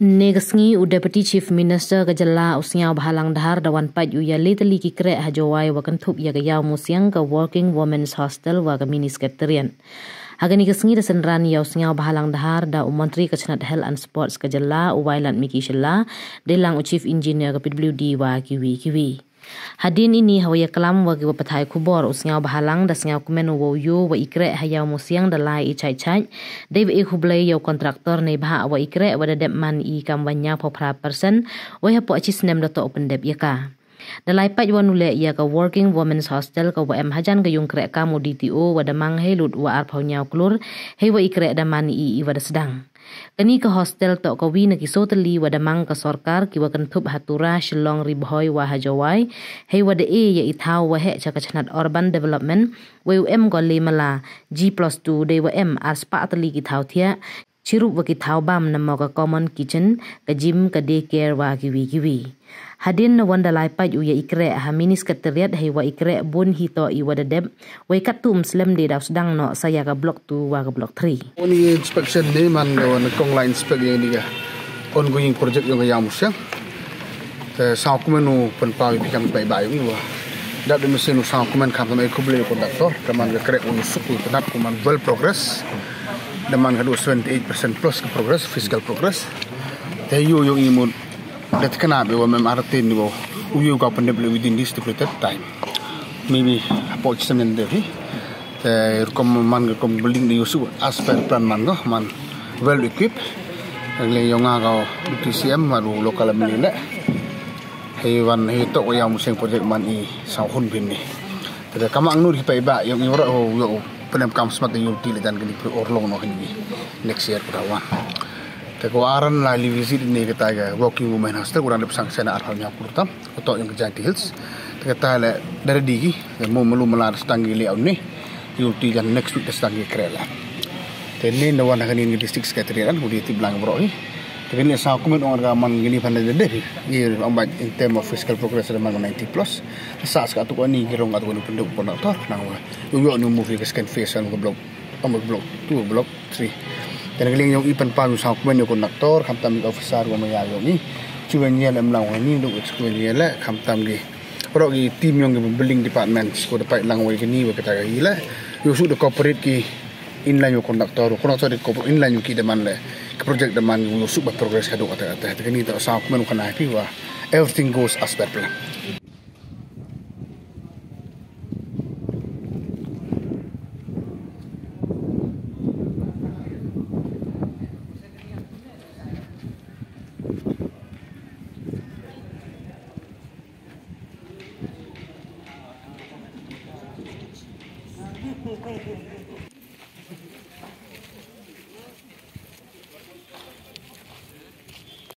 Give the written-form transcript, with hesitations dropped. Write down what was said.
Negasngi u Deputy Chief Minister Gajala usnya bahalang dahar dawan pat yu ya litali ki kre hajawai wa kantup ya gayaw musyang ka Working Women's Hostel wa ka mini sekretarian. Hagani gasngi da senran ya usnya bahalang dahar da Menteri Kachanat Health and Sports Gajala u Wailan Miki Shilla delang u Chief Engineer ka PWD wa kiwi. Hadin ini hawaya kelam wagi wa pathai kubor usnya bahalang da snya kumenu wa yu wa ikre hayaw musyang da lai i chai dei ba ikhublai yaw kontraktor nei baha wa ikre wa da depman i kamwanya popra person wa hapo achis nem da to open dep yaka. Dalai pat wa nule ya ka Working Women's Hostel ka wa em hajan ga yung kre ka mo DTO wa da mang helut wa arpau nyaw klur hei wa ikre da mani i wa da sedang. Kani ka hostel to ka wi na kisotali wa da mang ka sorkar ki wa kantup hatura shillong ribhoy wa hajawai hei wa da ya ithaw wa he cha Kachanat Urban Development wa em go le mala G+2 de wa em aspa atali ki thaw thia chirup wa ki thaw bam na mo ka common kitchen ka gym ka daycare wa kiwi. Hadin na wanda lai pat u ya ikre ha mini sekretariat hei wa ikre bun hito i wa da deb wa katum slem de daw sedang no saya ka block 2 wa ka block 3. Oni inspection ni man wan kong line inspect yang diga ongoing project yang yang musya. Sa kumenu pen pa bikam bai bai ni wa. Da de mesin sa kumen kam sama kubli konduktor teman ga krek unusuk ku penat kuman well progress. Deman ga 28% plus ke progress fiscal progress. Te yu yung imut that cannot be one Martin you got within this stipulated time. Maybe approach some in the man building the use as per plan man well equipped. Yung nga TCM maru local manila. Hey one he talk wa musing project man I sa hun bin ni. Pero kamang nur hi pa iba yung iro yo penem kam smart yung utility dan gani orlong no hindi next year perawan. Teko aran la li visit ni kita ga Working Women Hostel kurang lebih sanksana arhalnya kurtam atau yang Kejati Hills. Kita le dari digi mau melu melar stangi le ni yuti jan next week stangi krela. Teni no wana kanin district secretary kan budi ti blang bro ni. Tapi ni sa kumen orang man gini pandai de year ambat in term of fiscal progress man 90 plus. Sa ska tu ni girong atu ni penduk ponator nang yo no move ke scan face an block block 2 block 3. Dan galing yung ipan pa sa kumen yung konduktor kamtam officer wa mayayo ni chuwen yel am lang ni do chuwen yel kamtam gi pro gi team yung building departments ko dapat lang wa ni wa kata gila yo su de corporate ki inline yung konduktor de corporate inline yung ki deman le ke project deman yo su ba progress ka do kata kani ta sa kumen kana pi wa everything goes as per plan. Hey.